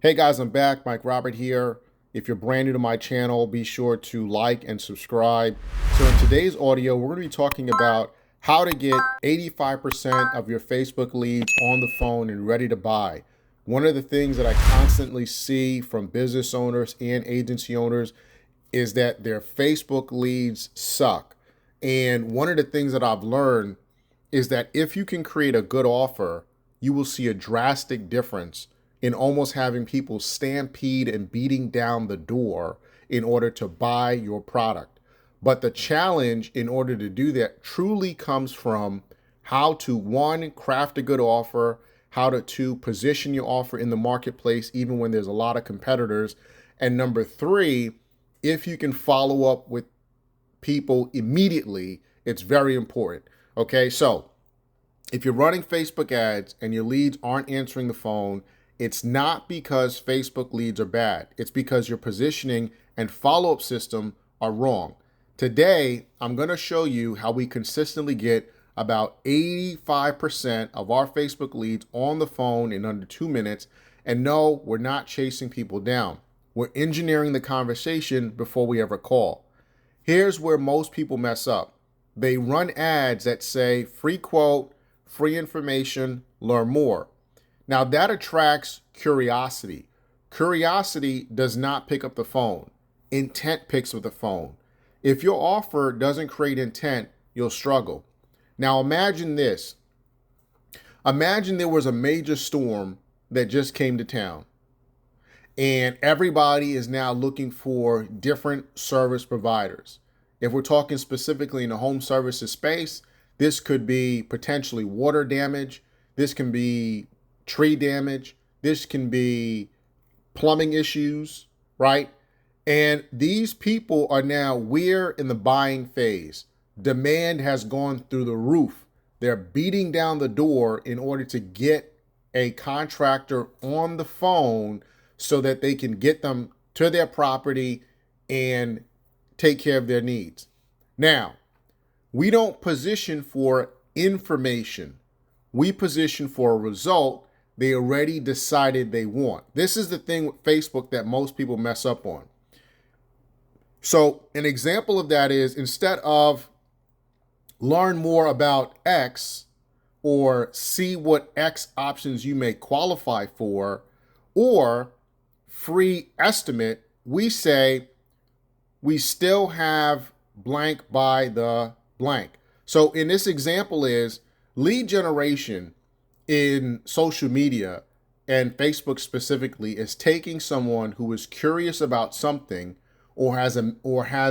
Hey guys, I'm back. Mike Robert here. If you're brand new to my channel, be sure to like and subscribe. So in today's audio, we're going to be talking about how to get 85% of your Facebook leads on the phone and ready to buy. One of the things that I constantly see from business owners and agency owners is that their Facebook leads suck. And one of the things that I've learned is that if you can create a good offer, you will see a drastic difference in almost having people stampede and beating down the door in order to buy your product. But the challenge in order to do that truly comes from how to, one, craft a good offer, how to, two, position your offer in the marketplace, even when there's a lot of competitors. And number three, if you can follow up with people immediately, it's very important. Okay, so if you're running Facebook ads and your leads aren't answering the phone, it's not because Facebook leads are bad. It's because your positioning and follow-up system are wrong. Today, I'm going to show you how we consistently get about 85% of our Facebook leads on the phone in under 2 minutes. And no, we're not chasing people down. We're engineering the conversation before we ever call. Here's where most people mess up. They run ads that say free quote, free information, learn more. Now that attracts curiosity. Curiosity does not pick up the phone. Intent picks up the phone. If your offer doesn't create intent, you'll struggle. Now imagine this. Imagine there was a major storm that just came to town, and everybody is now looking for different service providers. If we're talking specifically in the home services space, this could be potentially water damage. This can be tree damage. This can be plumbing issues, right? And these people are now, we're in the buying phase. Demand has gone through the roof. They're beating down the door in order to get a contractor on the phone so that they can get them to their property and take care of their needs. Now, we don't position for information. We position for a result they already decided they want. This is the thing with Facebook that most people mess up on. So an example of that is, instead of learn more about X or see what X options you may qualify for, or free estimate, we say we still have blank by the blank. So in this example is lead generation in social media, and Facebook specifically, is taking someone who is curious about something or has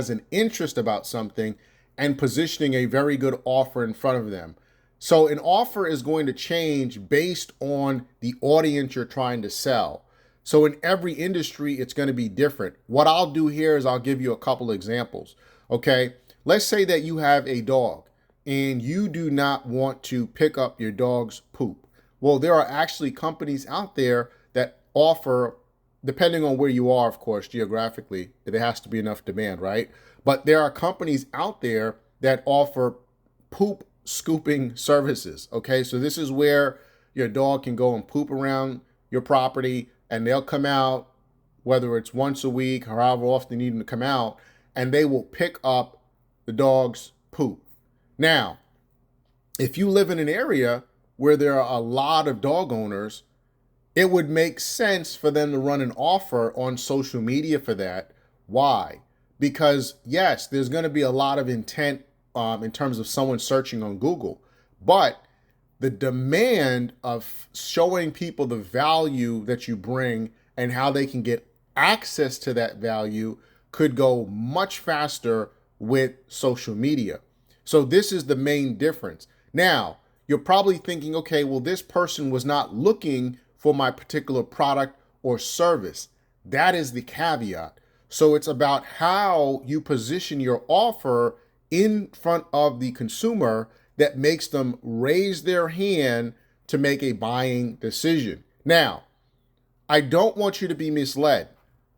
an interest about something and positioning a very good offer in front of them. So an offer is going to change based on the audience you're trying to sell. So in every industry, it's going to be different. What I'll do here is I'll give you a couple examples. Okay, let's say that you have a dog and you do not want to pick up your dog's poop. Well, there are actually companies out there that offer, depending on where you are, of course, geographically, there has to be enough demand, right? But there are companies out there that offer poop scooping services, okay? So this is where your dog can go and poop around your property, and they'll come out, whether it's once a week or however often you need them to come out, and they will pick up the dog's poop. Now, if you live in an area where there are a lot of dog owners, it would make sense for them to run an offer on social media for that. Why? Because yes, there's going to be a lot of intent in terms of someone searching on Google, but the demand of showing people the value that you bring and how they can get access to that value could go much faster with social media. So this is the main difference. Now, you're probably thinking, okay, well, this person was not looking for my particular product or service. That is the caveat. So it's about how you position your offer in front of the consumer that makes them raise their hand to make a buying decision. Now, I don't want you to be misled.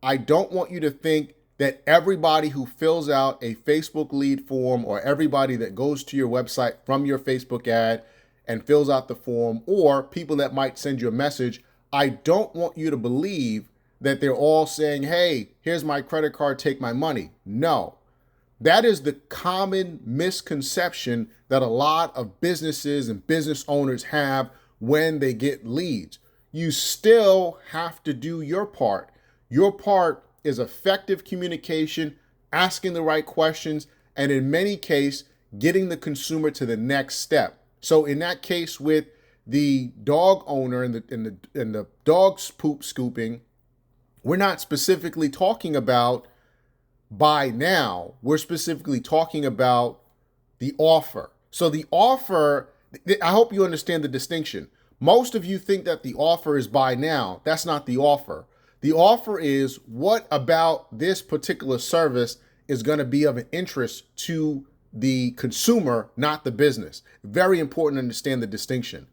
I don't want you to think that everybody who fills out a Facebook lead form, or everybody that goes to your website from your Facebook ad and fills out the form, or people that might send you a message, I don't want you to believe that they're all saying, hey, here's my credit card, take my money. No, that is the common misconception that a lot of businesses and business owners have when they get leads. You still have to do your part. Your part is effective communication, asking the right questions, and in many cases, getting the consumer to the next step. So in that case with the dog owner and the dog poop scooping, we're not specifically talking about buy now. We're specifically talking about the offer. So the offer, I hope you understand the distinction. Most of you think that the offer is buy now. That's not the offer. The offer is what about this particular service is going to be of an interest to the consumer, not the business. Very important to understand the distinction.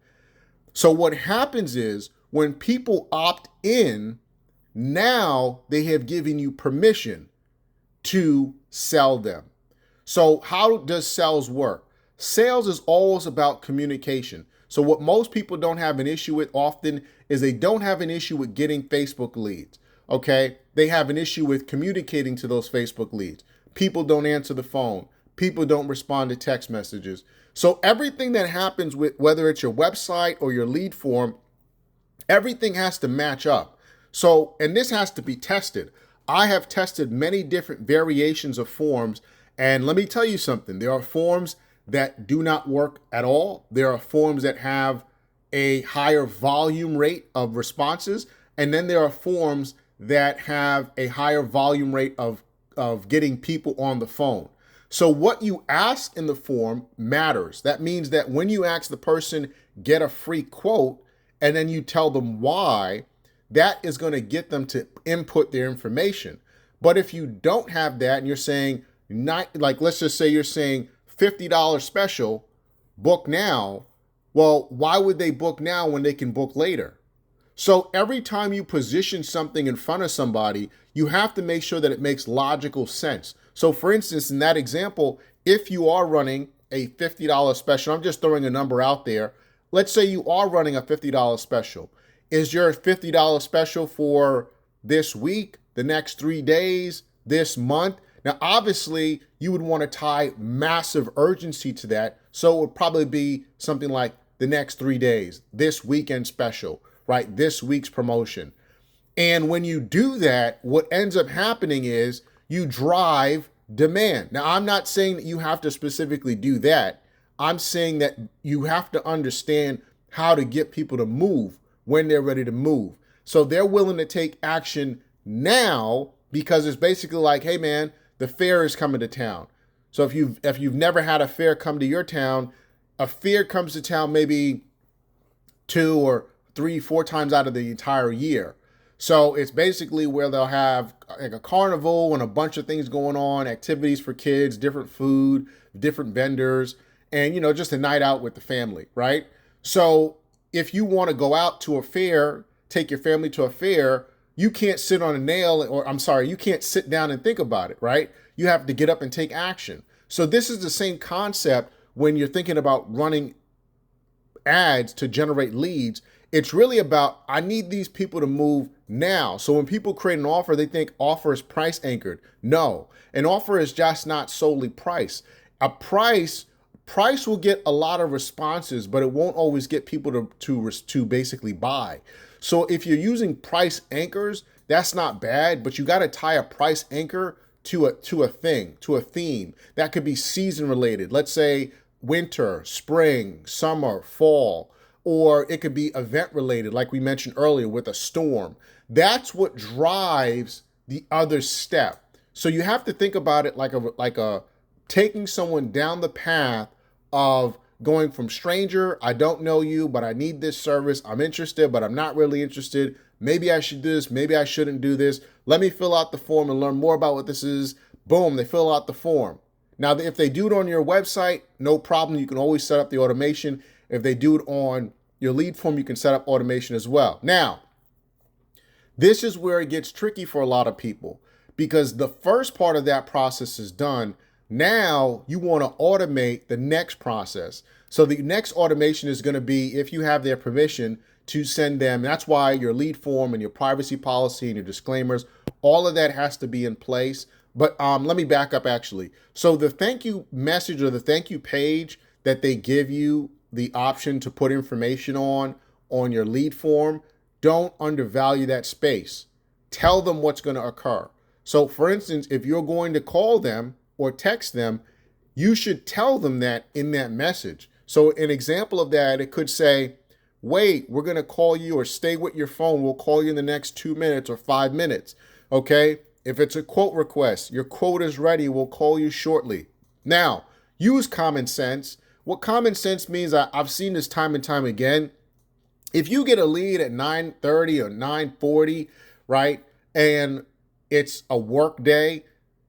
So what happens is when people opt in, now they have given you permission to sell them. So how does sales work? Sales is always about communication. So what most people don't have an issue with often is they don't have an issue with getting Facebook leads. Okay? They have an issue with communicating to those Facebook leads. People don't answer the phone. People don't respond to text messages. So everything that happens with whether it's your website or your lead form, everything has to match up. So, and this has to be tested. I have tested many different variations of forms, and let me tell you something. There are forms that do not work at all. There are forms that have a higher volume rate of responses, and then there are forms that have a higher volume rate of getting people on the phone. So what you ask in the form matters. That means that when you ask the person, get a free quote, and then you tell them why, that is going to get them to input their information. But if you don't have that and you're saying, not like, let's just say you're saying $50 special, book now. Well, why would they book now when they can book later? So every time you position something in front of somebody, you have to make sure that it makes logical sense. So for instance, in that example, if you are running a $50 special, I'm just throwing a number out there. Let's say you are running a $50 special. Is your $50 special for this week, the next 3 days, this month? Now, obviously, you would want to tie massive urgency to that. So it would probably be something like the next 3 days, this weekend special, right? This week's promotion. And when you do that, what ends up happening is you drive demand. Now, I'm not saying that you have to specifically do that. I'm saying that you have to understand how to get people to move when they're ready to move. So they're willing to take action now because it's basically like, hey man, the fair is coming to town. So if you've never had a fair come to your town, a fair comes to town maybe 2 or 3, 4 times out of the entire year. So it's basically where they'll have like a carnival and a bunch of things going on, activities for kids, different food, different vendors, and just a night out with the family, right? So if you want to go out to a fair, take your family to a fair, you can't sit on a nail, you can't sit down and think about it, right? You have to get up and take action. So this is the same concept when you're thinking about running ads to generate leads. It's really about, I need these people to move now. So when people create an offer, they think offer is price anchored. No, an offer is just not solely price. A price will get a lot of responses, but it won't always get people to basically buy. So if you're using price anchors, that's not bad, but you got to tie a price anchor to a theme. That could be season related. Let's say winter, spring, summer, fall, or it could be event related, like we mentioned earlier with a storm. That's what drives the other step. So you have to think about it like a taking someone down the path of going from stranger, I don't know you, but I need this service. I'm interested, but I'm not really interested. Maybe I should do this. Maybe I shouldn't do this. Let me fill out the form and learn more about what this is. Boom, they fill out the form. Now, if they do it on your website, no problem. You can always set up the automation. If they do it on your lead form, you can set up automation as well. Now, this is where it gets tricky for a lot of people because the first part of that process is done. Now you want to automate the next process. So the next automation is going to be, if you have their permission, to send them. That's why your lead form and your privacy policy and your disclaimers, all of that has to be in place. But let me back up actually. So the thank you message or the thank you page that they give you the option to put information on your lead form, don't undervalue that space. Tell them what's going to occur. So for instance, if you're going to call them or text them, you should tell them that in that message. So an example of that, it could say, wait, we're going to call you, or stay with your phone. We'll call you in the next 2 minutes or 5 minutes. Okay. If it's a quote request, your quote is ready. We'll call you shortly. Now, use common sense. What common sense means, I've seen this time and time again. If you get a lead at 9:30 or 9:40, right, and it's a work day,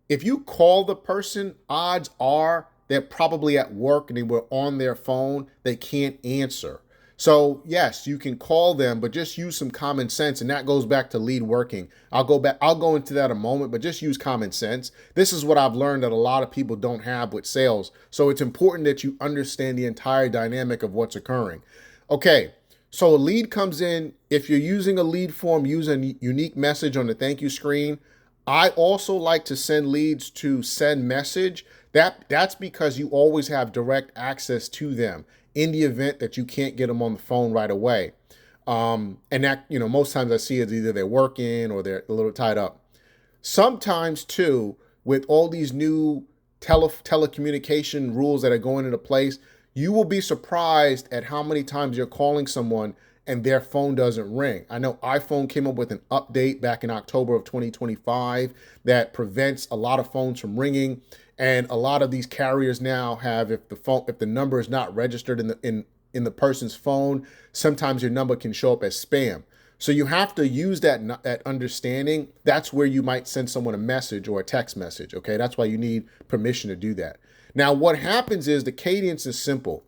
if you call the person, odds are they're probably at work and they were on their phone, they can't answer. So yes, you can call them, but just use some common sense. And that goes back to lead working. I'll go into that in a moment, but just use common sense. This is what I've learned that a lot of people don't have with sales. So it's important that you understand the entire dynamic of what's occurring. Okay, so a lead comes in. If you're using a lead form, use a unique message on the thank you screen. I also like to send leads to send message. That's because you always have direct access to them in the event that you can't get them on the phone right away. And that, most times I see is either they're working or they're a little tied up. Sometimes too, with all these new telecommunication rules that are going into place, you will be surprised at how many times you're calling someone and their phone doesn't ring. I know iPhone came up with an update back in October of 2025 that prevents a lot of phones from ringing. And a lot of these carriers now have, if the number is not registered in the person's phone, sometimes your number can show up as spam. So you have to use that understanding. That's where you might send someone a message or a text message. Okay, that's why you need permission to do that. Now, what happens is the cadence is simple.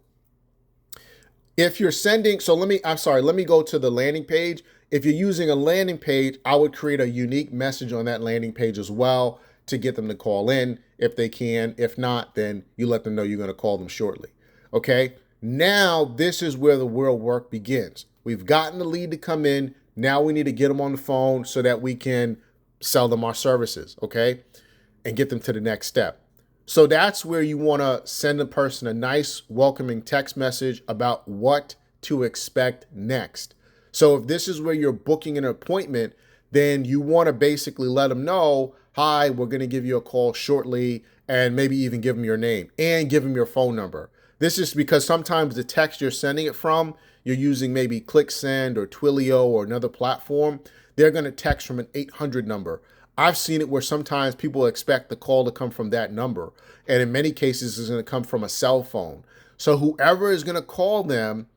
If you're sending, let me go to the landing page. If you're using a landing page, I would create a unique message on that landing page as well to get them to call in if they can. If not, then you let them know you're going to call them shortly. Okay. Now this is where the real work begins. We've gotten the lead to come in. Now we need to get them on the phone so that we can sell them our services. Okay. And get them to the next step. So that's where you want to send a person a nice welcoming text message about what to expect next. So if this is where you're booking an appointment, then you want to basically let them know, hi, we're going to give you a call shortly, and maybe even give them your name and give them your phone number. This is because sometimes the text you're sending it from, you're using maybe ClickSend or Twilio or another platform. They're going to text from an 800 number. I've seen it where sometimes people expect the call to come from that number. And in many cases, it's going to come from a cell phone. So whoever is going to call them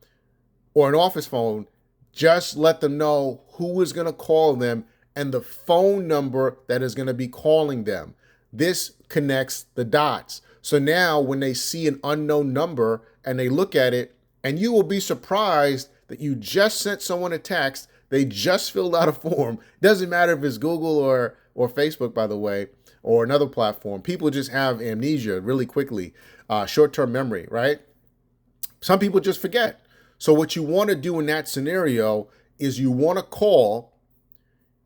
or an office phone, just let them know who is going to call them and the phone number that is going to be calling them. This connects the dots. So now when they see an unknown number and they look at it, and you will be surprised that you just sent someone a text, they just filled out a form. Doesn't matter if it's Google or Facebook, by the way, or another platform. People just have amnesia really quickly, short-term memory, right? Some people just forget. So what you want to do in that scenario is you want to call.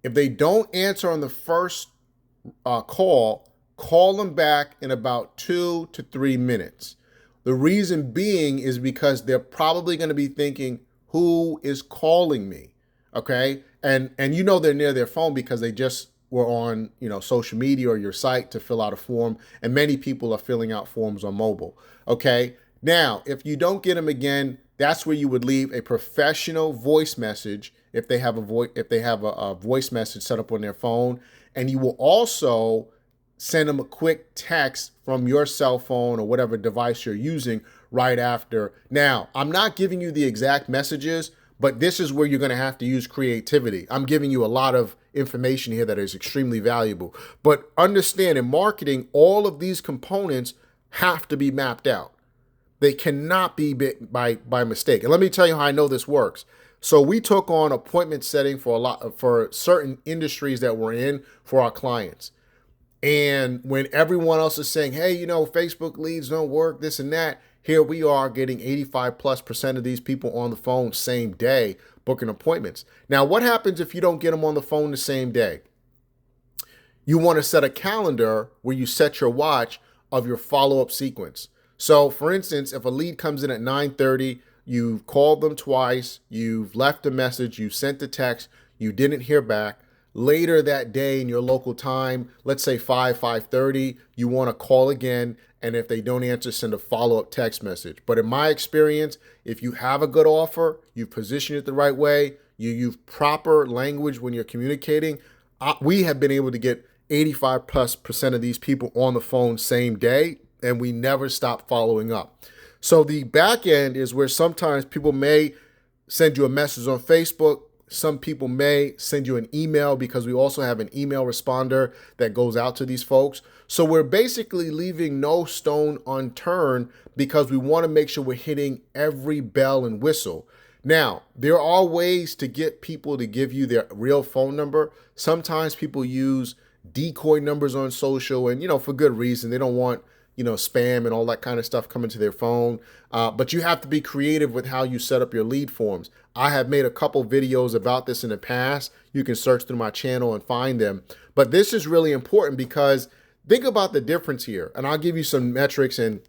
If they don't answer on the first call them back in about 2 to 3 minutes. The reason being is because they're probably going to be thinking, who is calling me? Okay. And they're near their phone because they just were on, social media or your site to fill out a form. And many people are filling out forms on mobile. Okay. Now, if you don't get them again, that's where you would leave a professional voice message if they have a voice message set up on their phone. And you will also send them a quick text from your cell phone or whatever device you're using right after. Now, I'm not giving you the exact messages, but this is where you're going to have to use creativity. I'm giving you a lot of information here that is extremely valuable. But understand, in marketing, all of these components have to be mapped out. They cannot be by mistake. And let me tell you how I know this works. So we took on appointment setting for certain industries that we're in for our clients. And when everyone else is saying, hey, Facebook leads don't work, this and that, here we are getting 85+% of these people on the phone same day, booking appointments. Now, what happens if you don't get them on the phone the same day? You want to set a calendar where you set your watch of your follow-up sequence. So for instance, if a lead comes in at 9:30, you've called them twice, you've left a message, you sent a text, you didn't hear back. Later that day in your local time, let's say 5:30, you want to call again, and if they don't answer, send a follow-up text message. But in my experience, if you have a good offer, you position it the right way, you use proper language when you're communicating, we have been able to get 85+% of these people on the phone same day, and we never stop following up. So the back end is where sometimes people may send you a message on Facebook. Some people may send you an email, because we also have an email responder that goes out to these folks. So we're basically leaving no stone unturned, because we want to make sure we're hitting every bell and whistle. Now, there are ways to get people to give you their real phone number. Sometimes people use decoy numbers on social, and for good reason. They don't want spam and all that kind of stuff coming to their phone. But you have to be creative with how you set up your lead forms. I have made a couple videos about this in the past. You can search through my channel and find them. But this is really important, because think about the difference here. And I'll give you some metrics. And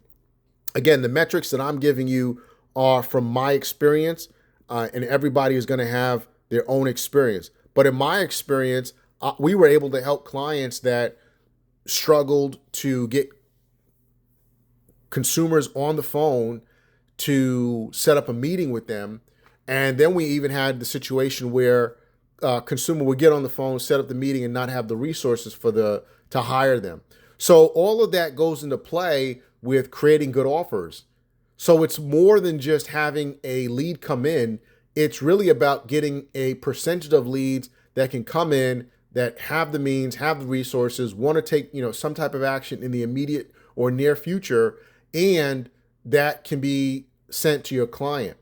again, the metrics that I'm giving you are from my experience, and everybody is going to have their own experience. But in my experience, we were able to help clients that struggled to get consumers on the phone to set up a meeting with them. And then we even had the situation where a consumer would get on the phone, set up the meeting, and not have the resources to hire them. So all of that goes into play with creating good offers. So it's more than just having a lead come in. It's really about getting a percentage of leads that can come in, that have the means, have the resources, want to take some type of action in the immediate or near future, and that can be sent to your client.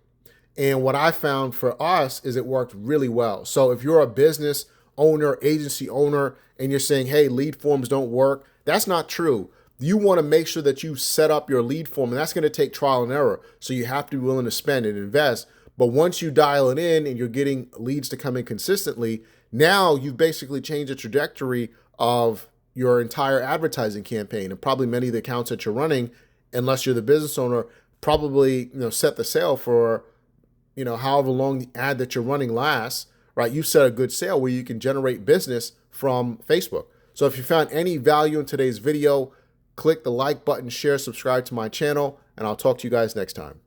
And what I found for us is it worked really well. So if you're a business owner, agency owner, and you're saying, hey, lead forms don't work, that's not true. You want to make sure that you set up your lead form, and that's going to take trial and error. So you have to be willing to spend and invest. But once you dial it in and you're getting leads to come in consistently, now you've basically changed the trajectory of your entire advertising campaign. And probably many of the accounts that you're running, unless you're the business owner, probably set the sale for however long the ad that you're running lasts, right? You set a good sale where you can generate business from Facebook. So if you found any value in today's video, click the like button, share, subscribe to my channel, and I'll talk to you guys next time.